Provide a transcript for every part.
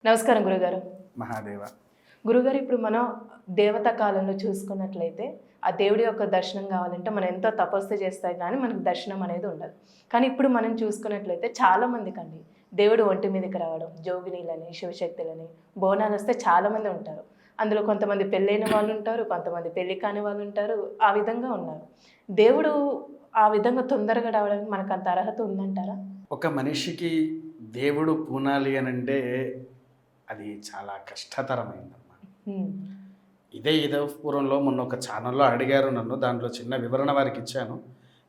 నమస్కారం గురుగారు. మహాదేవ. గురుగారు, ఇప్పుడు మనం దేవత కాలంలో చూసుకున్నట్లయితే ఆ దేవుడి యొక్క దర్శనం కావాలంటే మనం ఎంతో తపస్సు చేస్తే కానీ మనకు దర్శనం అనేది ఉండదు. కానీ ఇప్పుడు మనం చూసుకున్నట్లయితే చాలామందికండి దేవుడు ఒంటి మీదకి రావడం, జోగినీలని, శివశక్తులని, బోనాలు వస్తే చాలామంది ఉంటారు. అందులో కొంతమంది పెళ్ళైన వాళ్ళు ఉంటారు, కొంతమంది పెళ్ళి కాని వాళ్ళు ఉంటారు. ఆ విధంగా ఉన్నారు. దేవుడు ఆ విధంగా తొందరగా రావడానికి మనకు అంత అర్హత ఉందంటారా? ఒక మనిషికి దేవుడు పూనాలి అని అంటే అది చాలా కష్టతరమైందమ్మా. ఇదే పూర్వంలో మొన్న ఒక ఛానల్లో అడిగారు నన్ను, దాంట్లో చిన్న వివరణ వారికి ఇచ్చాను.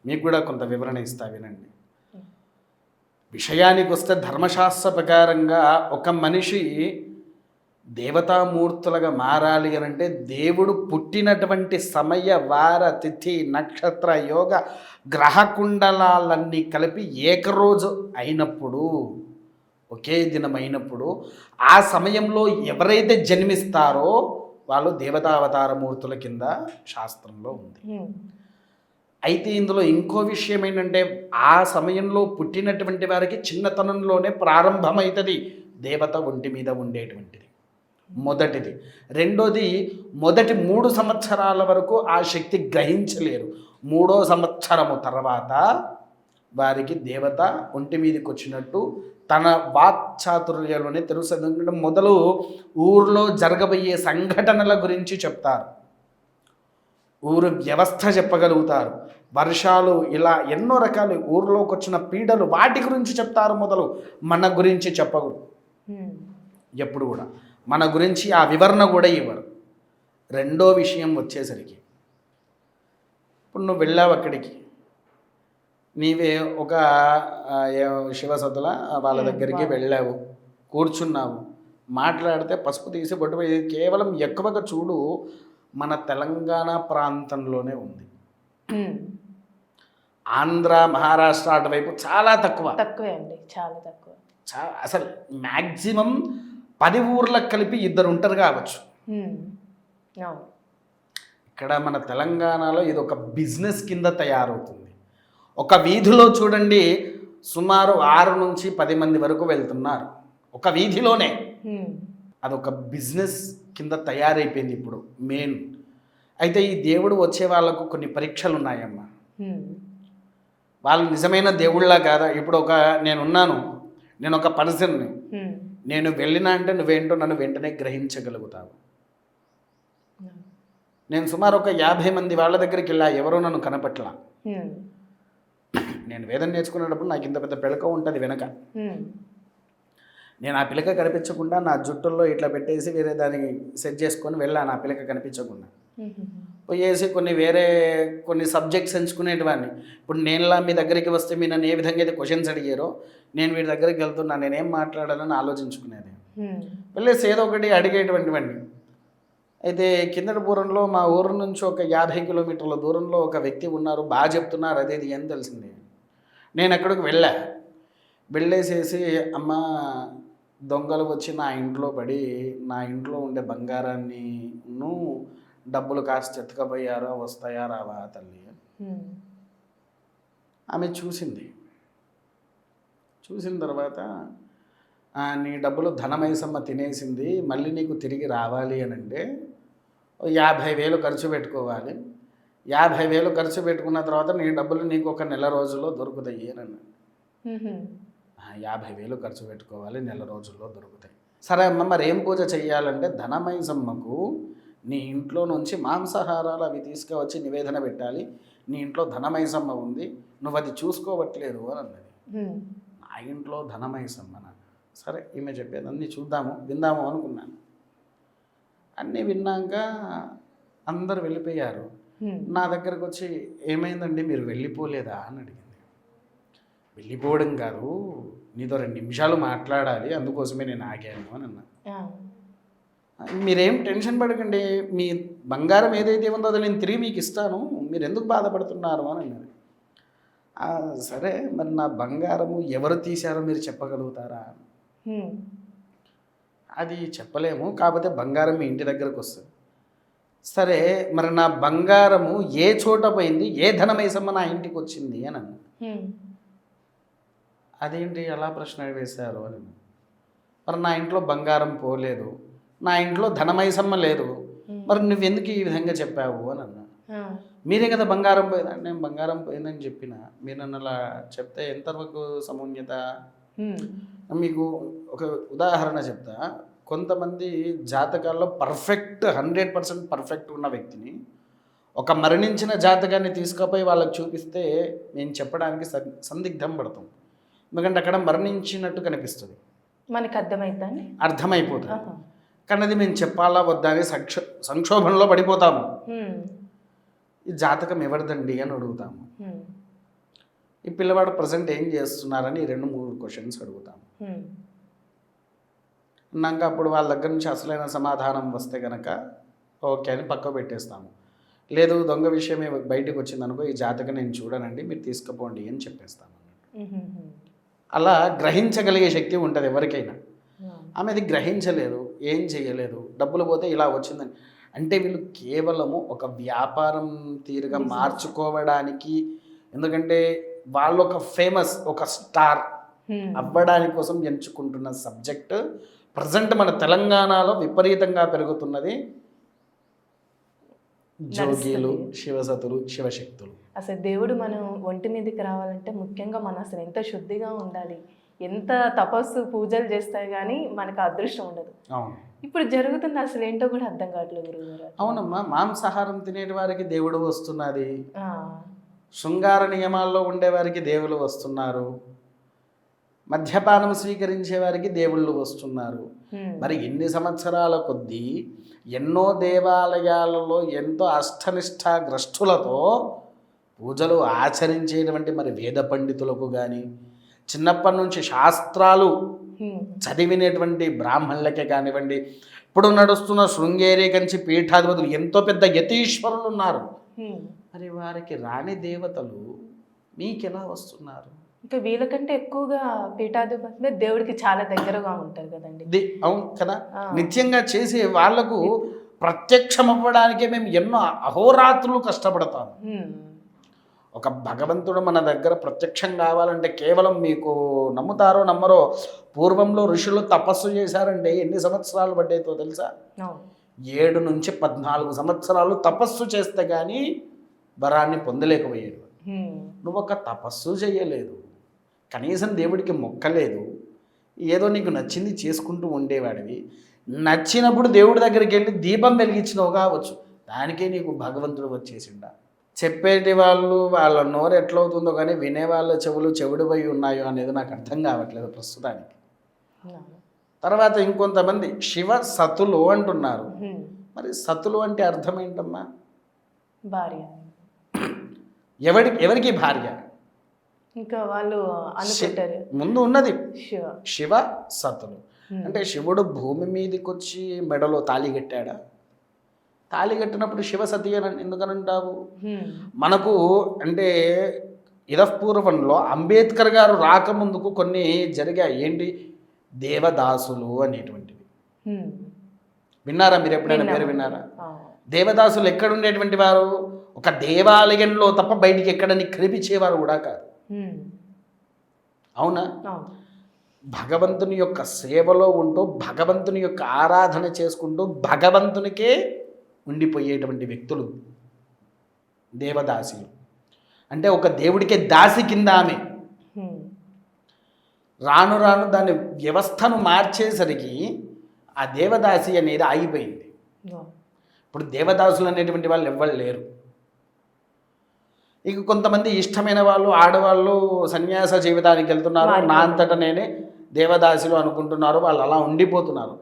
మీకు కూడా కొంత వివరణ ఇస్తా, వినండి. విషయానికి వస్తే ధర్మశాస్త్ర ప్రకారంగా ఒక మనిషి దేవతామూర్తులుగా మారాలి అని అంటే దేవుడు పుట్టినటువంటి సమయ, వార, తిథి, నక్షత్ర, యోగ, గ్రహకుండలాలన్నీ కలిపి ఏకరోజు అయినప్పుడు, ఒకే దినం అయినప్పుడు, ఆ సమయంలో ఎవరైతే జన్మిస్తారో వాళ్ళు దేవతావతారమూర్తుల కింద శాస్త్రంలో ఉంది. అయితే ఇందులో ఇంకో విషయం ఏంటంటే, ఆ సమయంలో పుట్టినటువంటి వారికి చిన్నతనంలోనే ప్రారంభమవుతుంది దేవత ఒంటి మీద ఉండేటువంటిది, మొదటిది. రెండోది, మొదటి 3 సంవత్సరాల వరకు ఆ శక్తి గ్రహించలేరు. 3వ సంవత్సరము తర్వాత వారికి దేవత ఒంటి మీదకి వచ్చినట్టు తన వాక్చాతుర్యంలోనే తెలుసు. మొదలు ఊర్లో జరగబోయే సంఘటనల గురించి చెప్తారు, ఊరు వ్యవస్థ చెప్పగలుగుతారు, వర్షాలు, ఇలా ఎన్నో రకాలు ఊర్లోకి వచ్చిన పీడలు, వాటి గురించి చెప్తారు. మొదలు మన గురించి చెప్పరు ఎప్పుడు కూడా, మన గురించి ఆ వివరణ కూడా ఇవ్వరు. రెండో విషయం వచ్చేసరికి, ఇప్పుడు నువ్వు వెళ్ళావు అక్కడికి, నీవే ఒక శివసతుల వాళ్ళ దగ్గరికి వెళ్ళావు, కూర్చున్నావు, మాట్లాడితే పసుపు తీసి బొట్టు కేవలం ఎక్కువగా చూడు మన తెలంగాణ ప్రాంతంలోనే ఉంది. ఆంధ్ర, మహారాష్ట్ర అటువైపు చాలా తక్కువే అండి, చాలా తక్కువ. అసలు మ్యాక్సిమం 10 ఊర్లకు కలిపి 2 ఉంటారు కావచ్చు. ఇక్కడ మన తెలంగాణలో ఇది ఒక బిజినెస్ కింద తయారవుతుంది. ఒక వీధిలో చూడండి, సుమారు 6 నుంచి 10 మంది వరకు వెళ్తున్నారు ఒక వీధిలోనే. అదొక బిజినెస్ కింద తయారైపోయింది ఇప్పుడు మెయిన్. అయితే ఈ దేవుడు వచ్చే వాళ్ళకు కొన్ని పరీక్షలు ఉన్నాయమ్మా. వాళ్ళు నిజమైన దేవుళ్ళ కాదా? ఇప్పుడు నేను ఒక పర్సన్ని, నేను వెళ్ళినా అంటే నువ్వేంటో నన్ను వెంటనే గ్రహించగలుగుతావు. నేను సుమారు ఒక 50 మంది వాళ్ళ దగ్గరికి వెళ్ళా, ఎవరో నన్ను కనపట్లా. నేను వేదం నేర్చుకునేటప్పుడు నాకు ఇంత పెద్ద పిలక ఉంటుంది వెనక. నేను ఆ పిలక కనిపించకుండా నా జుట్టుల్లో ఇట్లా పెట్టేసి వేరే దానికి సెట్ చేసుకొని వెళ్ళాను, ఆ పిలక కనిపించకుండా. పోయేసి కొన్ని సబ్జెక్ట్స్ ఎంచుకునేటివాడిని. ఇప్పుడు నేనులా మీ దగ్గరికి వస్తే మీరు నన్ను ఏ విధంగా అయితే క్వశ్చన్స్ అడిగారో, నేను వీడి దగ్గరికి వెళ్తున్నా, నేనేం మాట్లాడాలని ఆలోచించుకునేది. వెళ్ళేసి ఏదో ఒకటి అడిగేటువంటివన్నీ. అయితే కిందటి పూర్వంలో మా ఊరు నుంచి ఒక 50 కిలోమీటర్ల దూరంలో ఒక వ్యక్తి ఉన్నారు, బాగా చెప్తున్నారు, అదేది అని తెలిసింది. నేను అక్కడికి వెళ్ళేసేసి, అమ్మ, దొంగలు వచ్చి నా ఇంట్లో పడి నా ఇంట్లో ఉండే బంగారాన్ని డబ్బులు కాస్త ఎత్తుకపోయారో, వస్తాయా రావా తల్లి. ఆమె చూసిన తర్వాత, నీ డబ్బులు ధనమైసమ్మ తినేసింది, మళ్ళీ నీకు తిరిగి రావాలి అని అంటే 50,000 ఖర్చు పెట్టుకోవాలి. 50,000 ఖర్చు పెట్టుకున్న తర్వాత నీ డబ్బులు నీకు ఒక నెల రోజుల్లో దొరుకుతాయి అని అన్నాడు. 50,000 ఖర్చు పెట్టుకోవాలి, నెల రోజుల్లో దొరుకుతాయి. సరే అమ్మ, మరి ఏం పూజ చెయ్యాలంటే, ధనమైసమ్మకు నీ ఇంట్లో నుంచి మాంసాహారాలు అవి తీసుకువచ్చి నివేదన పెట్టాలి, నీ ఇంట్లో ధనమైసమ్మ ఉంది, నువ్వు అది చూసుకోవట్లేదు అని అన్నది. నా ఇంట్లో ధనమైసమ్మన? సరే, ఈమె చెప్పేది అన్నీ విందాము అనుకున్నాను. అన్నీ విన్నాక అందరు వెళ్ళిపోయారు. నా దగ్గరకు వచ్చి, ఏమైందండి మీరు వెళ్ళిపోలేదా అని అడిగింది. వెళ్ళిపోవడం కాదు, నీతో 2 నిమిషాలు మాట్లాడాలి, అందుకోసమే నేను ఆగాను అని అన్నా. మీరేం టెన్షన్ పడకండి, మీ బంగారం ఏదైతే ఉందో అది నేను తిరిగి మీకు ఇస్తాను, మీరు ఎందుకు బాధపడుతున్నారు అని అన్నది. సరే, మరి నా బంగారము ఎవరు తీశారో మీరు చెప్పగలుగుతారా? అది చెప్పలేము, కాకపోతే బంగారం మీ ఇంటి దగ్గరకు వస్తుంది. సరే, మరి నా బంగారము ఏ చోట పోయింది, ఏ ధనమైసమ్మ నా ఇంటికి వచ్చింది అని అన్న. అదేంటి అలా ప్రశ్న వేశారు అని. మరి నా ఇంట్లో బంగారం పోలేదు, నా ఇంట్లో ధనమైసమ్మ లేదు, మరి నువ్వెందుకు ఈ విధంగా చెప్పావు అని అన్నా. మీరే కదా బంగారం పోయిందా, నేను బంగారం పోయిందని చెప్పిన, మీరు నన్ను అలా చెప్తే ఎంతవరకు సమున్నత. మీకు ఒక ఉదాహరణ చెప్తా. కొంతమంది జాతకాల్లో పర్ఫెక్ట్ 100% పర్ఫెక్ట్ ఉన్న వ్యక్తిని ఒక మరణించిన జాతకాన్ని తీసుకుపోయి వాళ్ళకి చూపిస్తే మేము చెప్పడానికి సందిగ్ధం పడతాం. ఎందుకంటే అక్కడ మరణించినట్టు కనిపిస్తుంది, మనకు అర్థమైందండి, అర్థమైపోతుంది. కానీ అది మేము చెప్పాలా వద్దా అని సంక్షోభంలో పడిపోతాము. ఈ జాతకం ఎవరిదండి అని అడుగుతాము. ఈ పిల్లవాడు ప్రజెంట్ ఏం చేస్తున్నారని 2-3 క్వశ్చన్స్ అడుగుతాము. అన్నాక అప్పుడు వాళ్ళ దగ్గర నుంచి అసలైన సమాధానం వస్తే కనుక ఓకే అని పక్క పెట్టేస్తాము. లేదు దొంగ విషయమే బయటకు వచ్చిందనుకో, ఈ జాతకం నేను చూడనండి, మీరు తీసుకుపోండి అని చెప్పేస్తాను. అలా గ్రహించగలిగే శక్తి ఉంటుంది ఎవరికైనా. ఆమె అది గ్రహించలేదు, ఏం చేయలేదు, డబ్బులు పోతే ఇలా వచ్చిందని. అంటే వీళ్ళు కేవలము ఒక వ్యాపారం తీరుగా మార్చుకోవడానికి, ఎందుకంటే వాళ్ళు ఒక ఫేమస్, ఒక స్టార్ అవ్వడానికి కోసం ఎంచుకుంటున్న సబ్జెక్ట్ ప్రజెంట్ మన తెలంగాణలో విపరీతంగా పెరుగుతున్నది. జోగీలు, శివసతులు, శివశక్తులు. అసలు దేవుడు మనం ఒంటి మీదకి రావాలంటే ముఖ్యంగా మనం అసలు ఎంత శుద్ధిగా ఉండాలి, ఎంత తపస్సు పూజలు చేస్తే కానీ మనకు అదృష్టం ఉండదు. అవును, ఇప్పుడు జరుగుతుంది అసలు ఏంటో కూడా అర్థం కావట్లేదు గురువుగారు. అవునమ్మా, మాంసాహారం తినేటి వారికి దేవుడు వస్తున్నది, శృంగార నియమాల్లో ఉండేవారికి దేవుళ్ళు వస్తున్నారు, మద్యపానం స్వీకరించే వారికి దేవుళ్ళు వస్తున్నారు. మరి ఎన్ని సంవత్సరాల కొద్దీ ఎన్నో దేవాలయాలలో ఎంతో అష్టనిష్టాగ్రస్తులతో పూజలు ఆచరించేటువంటి మరి వేద పండితులకు కానీ, చిన్నప్పటి నుంచి శాస్త్రాలు చదివినటువంటి బ్రాహ్మణులకే కానివ్వండి, ఇప్పుడు నడుస్తున్న శృంగేరి కంచి పీఠాధిపతులు ఎంతో పెద్ద యతీశ్వరులు ఉన్నారు. మరి వారికి రాని దేవతలు మీకెలా వస్తున్నారు? ఇంకా వీళ్ళకంటే ఎక్కువగా పీఠాధిపతులు దేవుడికి చాలా దగ్గరగా ఉంటారు కదండి. అవును కదా, నిత్యంగా చేసే వాళ్లకు ప్రత్యక్షం అవ్వడానికే మేము ఎన్నో అహోరాత్రులు కష్టపడతాము. ఒక భగవంతుడు మన దగ్గర ప్రత్యక్షం కావాలంటే కేవలం మీకు నమ్ముతారో నమ్మరో, పూర్వంలో ఋషులు తపస్సు చేశారంటే ఎన్ని సంవత్సరాలు పట్టేదో తెలుసా? 7 నుంచి 14 సంవత్సరాలు తపస్సు చేస్తే కానీ వరాన్ని పొందలేకపోయాడు. నువ్వు ఒక తపస్సు చేయలేదు, కనీసం దేవుడికి మొక్కలేదు, ఏదో నీకు నచ్చింది చేసుకుంటూ ఉండేవాడివి. నచ్చినప్పుడు దేవుడి దగ్గరికి వెళ్ళి దీపం వెలిగించినవు కావచ్చు, దానికే నీకు భగవంతుడు వచ్చేసిండా? చెప్పేటి వాళ్ళు వాళ్ళ నోరు ఎట్లవుతుందో కానీ వినేవాళ్ళ చెవులు చెవిడిపోయి ఉన్నాయో అనేది నాకు అర్థం కావట్లేదు ప్రస్తుతానికి. తర్వాత ఇంకొంతమంది శివ సతులు అంటున్నారు. మరి సతులు అంటే అర్థం ఏంటమ్మా? భార్య. ఎవరికి భార్య? ఇంకా వాళ్ళు అనుకుంటారు ముందు ఉన్నది శివ సతులు. అంటే శివుడు భూమి మీదకి వచ్చి మెడలో తాళి కట్టాడా? తాళి కట్టినప్పుడు శివసతి అని ఎందుకనంటావు? మనకు అంటే ఇదపూర్వంలో అంబేద్కర్ గారు రాకముందుకు కొన్ని జరిగాయి. ఏంటి? దేవదాసులు అనేటువంటివి విన్నారా? మీరు ఎప్పుడైనా పేరు విన్నారా? దేవదాసులు ఎక్కడుండేటువంటి వారు? ఒక దేవాలయంలో తప్ప బయటికి ఎక్కడని కనిపించేవారు కూడా కాదు. అవునా? భగవంతుని యొక్క సేవలో ఉంటూ భగవంతుని యొక్క ఆరాధన చేసుకుంటూ భగవంతునికే ఉండిపోయేటువంటి వ్యక్తులు దేవదాసులు. అంటే ఒక దేవుడికే దాసి కింద ఆమె. రాను రాను దాని వ్యవస్థను మార్చేసరికి ఆ దేవదాసి అనేది ఆగిపోయింది. ఇప్పుడు దేవదాసులు అనేటువంటి వాళ్ళు ఎవ్వరు లేరు. ఇక కొంతమంది ఇష్టమైన వాళ్ళు ఆడవాళ్ళు సన్యాస జీవితానికి వెళ్తున్నారు, నా అంతటా నేనే దేవదాసులు అనుకుంటున్నారు, వాళ్ళు అలా ఉండిపోతున్నారు.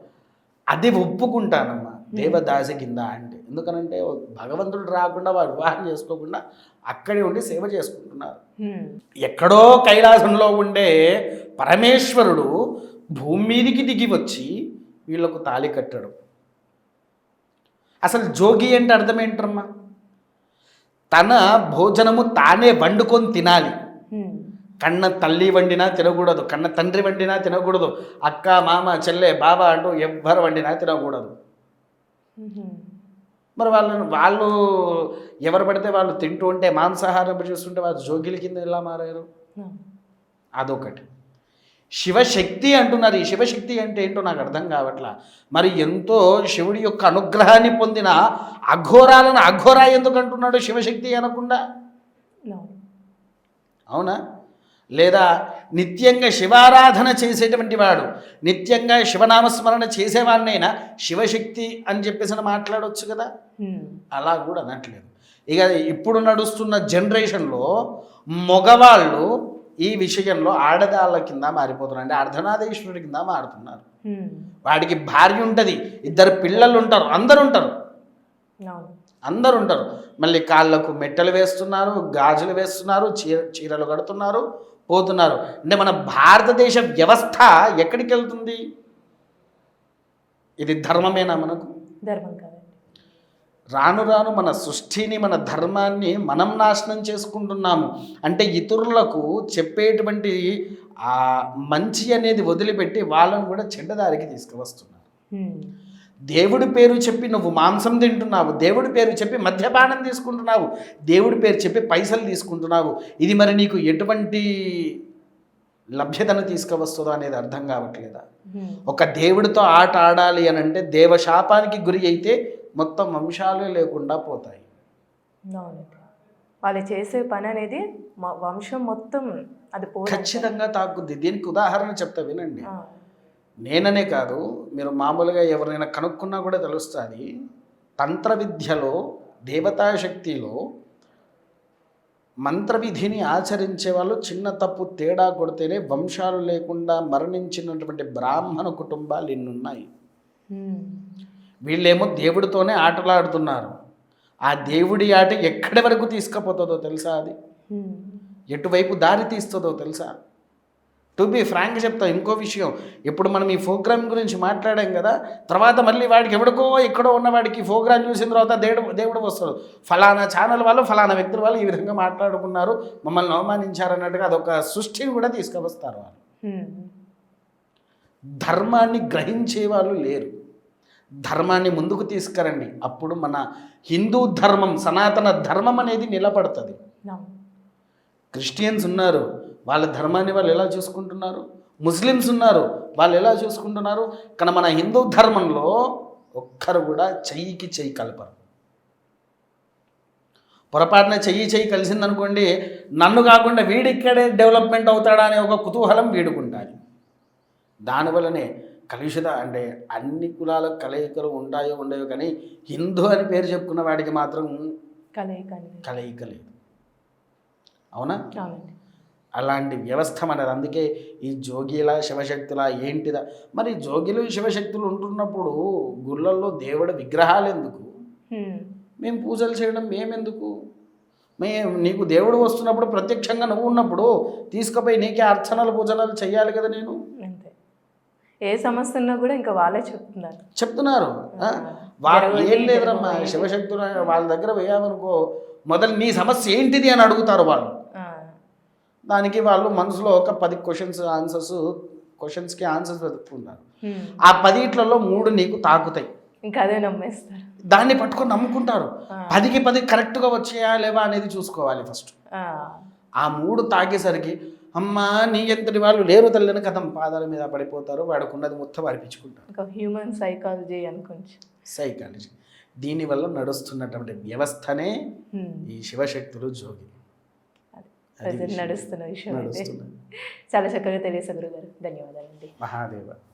అది ఒప్పుకుంటానమ్మా దేవదాసి కింద అంటే. ఎందుకనంటే భగవంతుడు రాకుండా వారు వివాహం చేసుకోకుండా అక్కడే ఉండి సేవ చేసుకుంటున్నారు. ఎక్కడో కైలాసంలో ఉండే పరమేశ్వరుడు భూమి మీదికి దిగి వచ్చి వీళ్ళకు తాళి కట్టడం. అసలు జోగి అంటే అర్థం ఏంటమ్మా? తన భోజనము తానే వండుకొని తినాలి. కన్న తల్లి వండినా తినకూడదు, కన్న తండ్రి వండినా తినకూడదు, అక్క మామ చెల్లె బాబా అంటూ ఎవ్వరు వండినా తినకూడదు. మరి వాళ్ళు ఎవరు పడితే వాళ్ళు తింటూ ఉంటే మాంసాహారం చూస్తుంటే వాళ్ళు జోగిల కింద ఎలా మారారు? అదొకటి. శివశక్తి అంటున్నారు. ఈ శివశక్తి అంటే ఏంటో నాకు అర్థం కావట్లా. మరి ఎంతో శివుడి యొక్క అనుగ్రహాన్ని పొందిన అఘోరాలను అఘోరా ఎందుకు అంటున్నాడు శివశక్తి అనకుండా? అవునా? లేదా నిత్యంగా శివారాధన చేసేటువంటి వాడు, నిత్యంగా శివనామస్మరణ చేసేవాడినైనా శివశక్తి అని చెప్పేసి మాట్లాడవచ్చు కదా. అలా కూడా అనట్లేదు. ఇక ఇప్పుడు నడుస్తున్న జనరేషన్లో మగవాళ్ళు ఈ విషయంలో ఆడదాళ్ళ కింద మారిపోతున్నారు. అంటే అర్ధనాదేశ్వరుడి కింద మారుతున్నారు. వాడికి భార్య ఉంటుంది, 2 పిల్లలు ఉంటారు, అందరు ఉంటారు. మళ్ళీ కాళ్ళకు మెట్టలు వేస్తున్నారు, గాజులు వేస్తున్నారు, చీరలు కడుతున్నారు, పోతున్నారు. అంటే మన భారతదేశ వ్యవస్థ ఎక్కడికి వెళ్తుంది? ఇది ధర్మమేనా మనకు? ధర్మం కాదండి. రాను రాను మన సృష్టిని, మన ధర్మాన్ని మనం నాశనం చేసుకుంటున్నాము. అంటే ఇతరులకు చెప్పేటువంటి ఆ మంచి అనేది వదిలిపెట్టి వాళ్ళను కూడా చెడ్డదారికి తీసుకువస్తున్నారు. దేవుడి పేరు చెప్పి నువ్వు మాంసం తింటున్నావు, దేవుడి పేరు చెప్పి మద్యపానం తీసుకుంటున్నావు, దేవుడి పేరు చెప్పి పైసలు తీసుకుంటున్నావు. ఇది మరి నీకు ఎటువంటి లభ్యతను తీసుకువస్తుందో అనేది అర్థం కావట్లేదా? ఒక దేవుడితో ఆట ఆడాలి అని అంటే దేవశాపానికి గురి అయితే మొత్తం వంశాలే లేకుండా పోతాయి. వాళ్ళు చేసే పని అనేది వంశం మొత్తం అది ఖచ్చితంగా తాకుద్ది. దీనికి ఉదాహరణ చెప్తా వినండి. నేననే కాదు, మీరు మామూలుగా ఎవరైనా కనుక్కున్నా కూడా తెలుస్తుంది. తంత్ర విద్యలో, దేవతాశక్తిలో మంత్రవిధిని ఆచరించే వాళ్ళు చిన్న తప్పు తేడా కొడితేనే వంశాలు లేకుండా మరణించినటువంటి బ్రాహ్మణ కుటుంబాలు ఎన్నున్నాయి. వీళ్ళేమో దేవుడితోనే ఆటలాడుతున్నారు. ఆ దేవుడి ఆట ఎక్కడి వరకు తీసుకుపోతుందో తెలుసా? అది ఎటువైపు దారి తీస్తుందో తెలుసా? టు బి ఫ్రాంక్ చెప్తా ఇంకో విషయం. ఇప్పుడు మనం ఈ ప్రోగ్రామ్ గురించి మాట్లాడాం కదా, తర్వాత మళ్ళీ వాడికి ఎవడికో ఎక్కడో ఉన్నవాడికి ప్రోగ్రామ్ చూసిన తర్వాత దేవుడు వస్తాడు. ఫలానా ఛానల్ వాళ్ళు, ఫలానా వ్యక్తుల వాళ్ళు ఈ విధంగా మాట్లాడుకున్నారు, మమ్మల్ని అవమానించారన్నట్టుగా అదొక సృష్టిని కూడా తీసుకువస్తారు వాళ్ళు. ధర్మాన్ని గ్రహించే వాళ్ళు లేరు. ధర్మాన్ని ముందుకు తీసుకురండి, అప్పుడు మన హిందూ ధర్మం, సనాతన ధర్మం అనేది నిలబడుతుంది. క్రిస్టియన్స్ ఉన్నారు, వాళ్ళ ధర్మాన్ని వాళ్ళు ఎలా చూసుకుంటున్నారు. ముస్లిమ్స్ ఉన్నారు, వాళ్ళు ఎలా చూసుకుంటున్నారు. కానీ మన హిందూ ధర్మంలో ఒక్కరు కూడా చెయ్యికి చెయ్యి కలపరు. పొరపాటున చెయ్యి కలిసిందనుకోండి, నన్ను కాకుండా వీడిక్కడే డెవలప్మెంట్ అవుతాడా అనే ఒక కుతూహలం వీడుకుంటాను. దానివల్లనే కలుషిత అంటే అన్ని కులాల కలయికలు ఉంటాయో ఉండయో, కానీ హిందూ అని పేరు చెప్పుకున్న వాడికి మాత్రం కలయిక లేదు. అవునా? అలాంటి వ్యవస్థ మనది. అందుకే ఈ జోగిలా శివశక్తులా ఏంటిదా? మరి జోగిలు శివశక్తులు ఉంటున్నప్పుడు గుళ్ళల్లో దేవుడి విగ్రహాలు ఎందుకు? మేము పూజలు చేయడం మేమెందుకు? నీకు దేవుడు వస్తున్నప్పుడు ప్రత్యక్షంగా నువ్వు ఉన్నప్పుడు తీసుకుపోయి నీకే అర్చనలు పూజలు చెయ్యాలి కదా. నేను ఏ సమస్య ఉన్నా కూడా ఇంకా వాళ్ళే చెప్తున్నారు. వాళ్ళు ఏం లేదమ్మా, శివశక్తులు వాళ్ళ దగ్గర వేయామనుకో, మొదలు నీ సమస్య ఏంటిది అని అడుగుతారు వాళ్ళు. దానికి వాళ్ళు మనసులో ఒక 10 క్వశ్చన్స్కి ఆన్సర్స్ వెతుక్కుంటారు. ఆ 10 3 నీకు తాకుతాయి, ఇంకా అదే నమ్మేస్తారు. దాన్ని పట్టుకొని నమ్ముకుంటారు. 10కి 10 కరెక్ట్గా వచ్చాయా లేవా అనేది చూసుకోవాలి ఫస్ట్. ఆ 3 తాగేసరికి అమ్మా నీ ఎంతటి వాళ్ళు లేరు తల్లిని కథం పాదాల మీద పడిపోతారు. వాడికి ఉన్నది మొత్తం అర్పించుకుంటారు. హ్యూమన్ సైకాలజీ అనుకోవచ్చు. సైకాలజీ దీనివల్ల నడుస్తున్నటువంటి వ్యవస్థనే ఈ శివశక్తులు జోగి నడుస్తున్న విషయం. చాలా చక్కగా తెలియదు గురుగారు. ధన్యవాదాలండి. మహాదేవ.